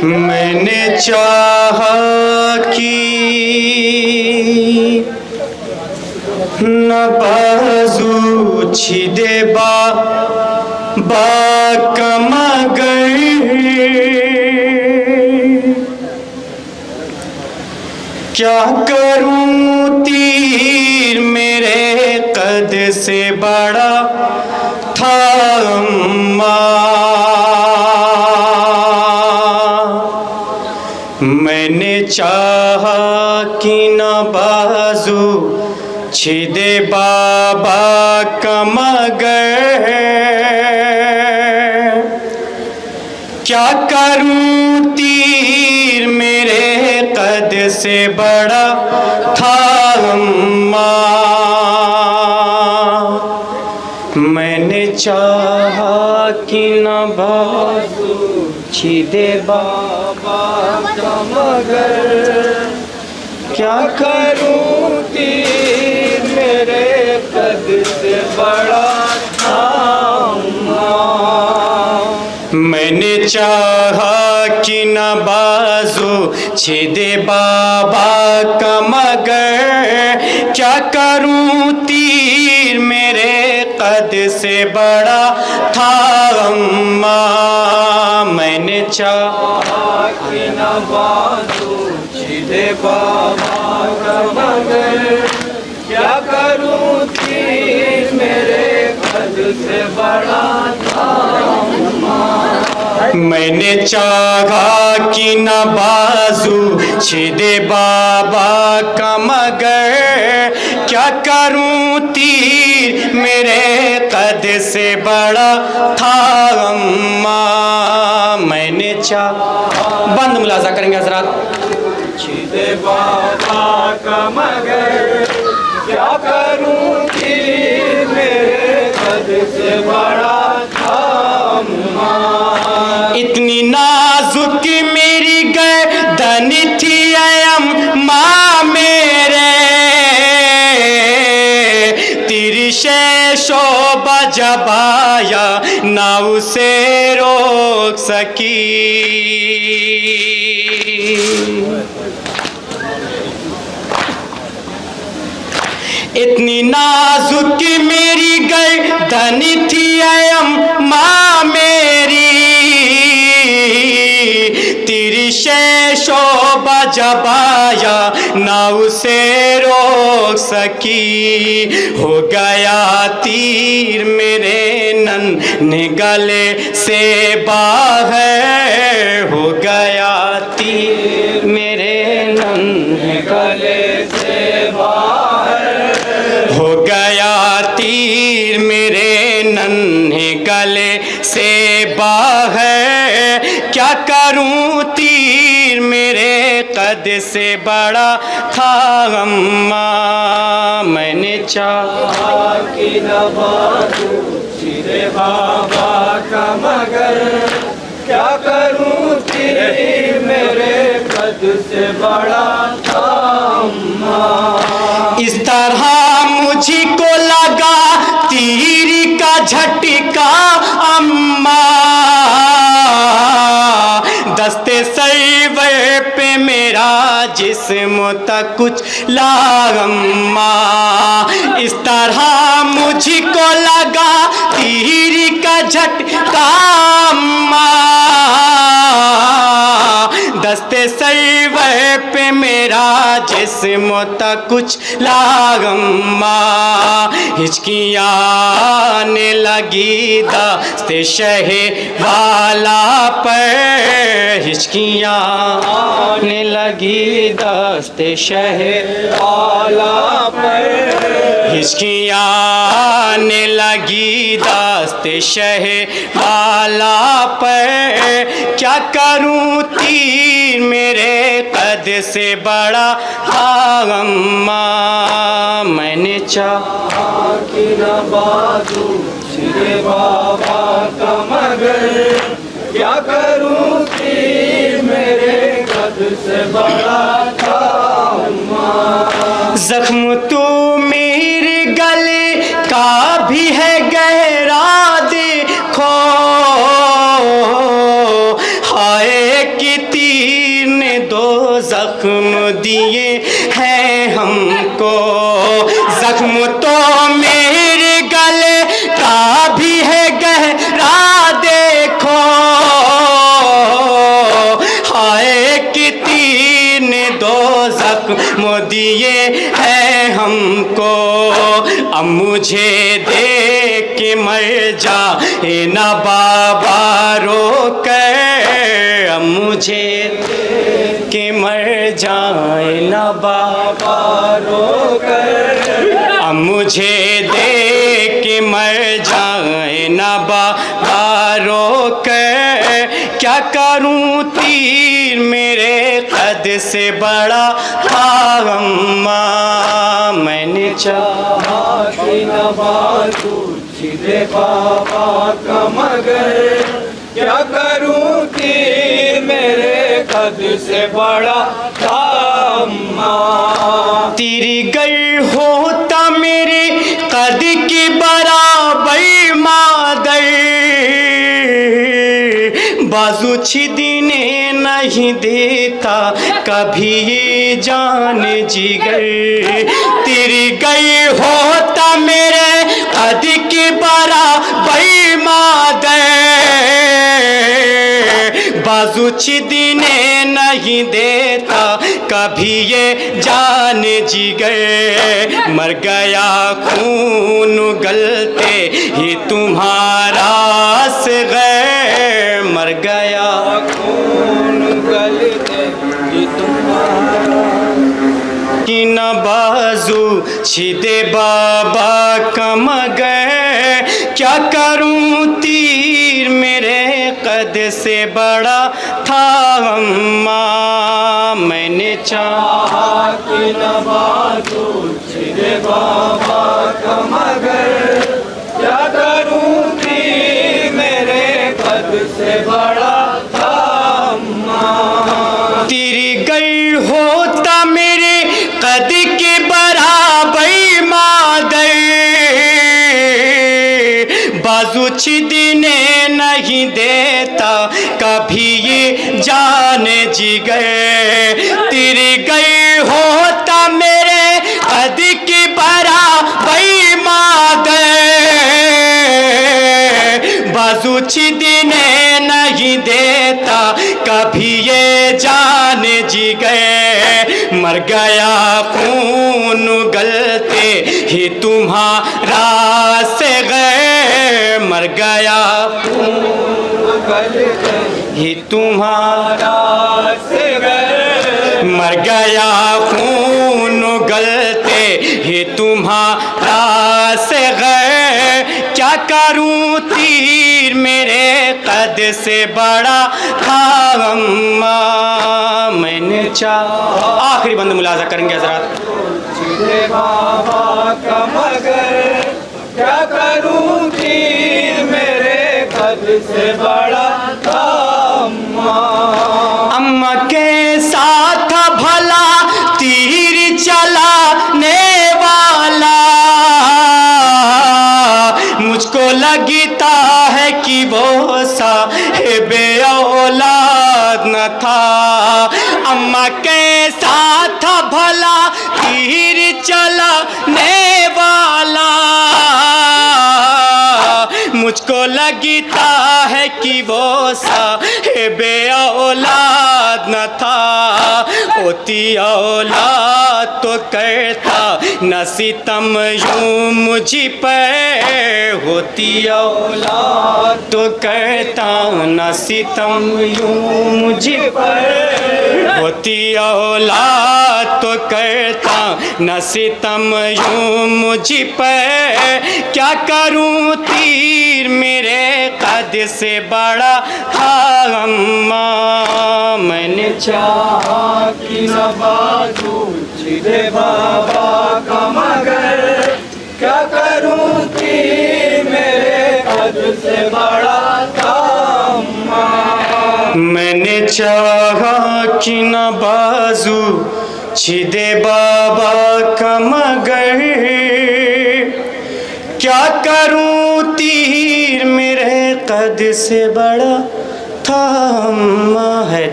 मैंने चाहा कि न बाजू छिदे बाकमगर क्या करूं तीर मेरे कद से बड़ा था अम्मा। मैंने चाहा कि न बाजू छिदे बाबा कमगर क्या करूं तीर मेरे कद से बड़ा था अम्मा। मैंने चाहा कि न बाजू छिदे बाबा कमगर क्या करूं तीर मेरे कद से बड़ा था अम्मा। मैंने चाहा कि न बाजू छिदे बाबा कमगर क्या करूं तीर मेरे कद से बड़ा था अम्मा। मैंने चाहा कि न बाजू छिदे बाबा कमगर क्या करूं तीर मेरे कद से बड़ा था अम्मा। मैंने चाहा कि न बाजू छिदे बाबा कमगर क्या करूं तीर मेरे कद से बड़ा था अम्मा। मैंने चाहा बंद मुलाजा करेंगे हजरात। छिदे बाबा कमगर क्या करूं तीर मेरे कद से बड़ा था अम्मा। इतनी नाजुक मेरी गर्दन थी अम्मा मेरे तिरछे शोभा जबाया ना उसे रोक सकी। इतनी नाजुक मेरी गर्दन थी अम्मा मेरी तिरछे शोभा जबाया ना उसे रोक सकी। हो गया तीर मेरे नन्हे गले से बाहर हो गया तीर मेरे नन्हे गले से बाहर हो गया तीर मेरे नन्हे गले से बाहर क्या करूं तीर मेरे कद से बड़ा था अम्मा। मैंने चाहा कि न बाजू छिदे बाबा कमगर क्या करूं तीर मेरे कद से बड़ा था अम्मा। इस तरह मुझको लगा तीर का झटका अम्मा दस्ते सैवे पे मेरा जिस्म तक कुछ अम्मा। इस तरह मुझको लगा तीर का झटका अम्मा दस्ते सैवे पे मेरा जिस्म तक कुछ अम्मा। हिचकियाँ आने लगी दस्ते शहे वाला पर हिचकियाँ आने लगी दस्ते शहे वाला पर हिचकियाँ आने लगी दस्ते शहे वाला पर क्या करूं तीर मेरे कद से बड़ा था अम्मा। मैंने चाहा कि न बाजू छिदे बाबा कमगर क्या करूं तीर मेरे कद से बड़ा था अम्मा। जख्म तो मेरे गले का भी है गहरा देखो हाय कितनी जख्म दिए हैं हमको। जख्म तो मेरे गले का भी है गहरा देखो, हाय कि तीर ने दो जख्म दिए हैं हमको। अब मुझे देख के मर जाए ना बाबा रो कर, अब मुझे देख के मर जाए ना बाबा रो कर, अब मुझे देख के मर जाए ना बाबा रो कर। क्या करूं तीर मेरे कद से बड़ा था अम्मा, मैंने चाहा कि न बाजू छिदे बाबा का मगर। क्या करूं तीर मेरे कद से बड़ा था अम्मा। तीर गर होता मेरे कद की बराबर मादर, बाजू छिदने नहीं देता कभी ये जान जिगर। तेरी गई होता मेरे कद की बराबर मादर, बाजू छिदने नहीं देता कभी ये जान जिगर। मर गया खून गलते ही तुम्हारा से गए, मर गया खून गलते ही तुम्हारा। कि न बाजू छिदे बाबा का मगर, क्या करूं तीर मेरे कद से बड़ा था अम्मा, मैंने चाहा कि न बाजू छिदे बाबा का मगर। क्या करूं तीर मेरे कद से बड़ा था अम्मा। तेरी गई होता मेरे कद के बराबर मादर, बाजू छिदने नहीं देता कभी ये जान जिगर। तेरी गई होता मेरे कद के बराबर मादर, बाजू छिदने नहीं देता कभी ये जान जिगर। मर गया खून गलते ही तुम्हारा से गए, मर गया खून गलते ही तुम्हारा से गए, मर गया खून गलते ही तुम्हारा से गए। क्या करूं तीर मेरे कद से बड़ा था अम्मा, मैंने चाहा। आखिरी बंद मुलाजा करेंगे हजरात। छिदे बाबा का मगर, क्या करूं तीर मेरे कद से बड़ा था अम्मा। अम्मा के साथ भला तीर चलाने वाला, मुझको लगता है कि वो साहिबे औलाद न था। अम्मा के साथ भला तीर चलाने वाला, मुझको लगता है कि वो साहिबे औलाद न था। होती औलाद तो करता न सितम यूं मुझ पर, होती औलाद तो करता न सितम यूं मुझ पर, होती औलाद तो करता न सितम यूं मुझ पर। क्या करूं तीर मेरे कद से बड़ा था अम्मा, मैंने चाहा कि न बाजू छिदे बाबा का मगर। क्या करूं तीर मेरे कद से बड़ा था अम्मा, मैंने चाहा कि न बाजू छिदे बाबा का मगर। क्या करूं तीर मेरे कद से बड़ा था अम्मा है।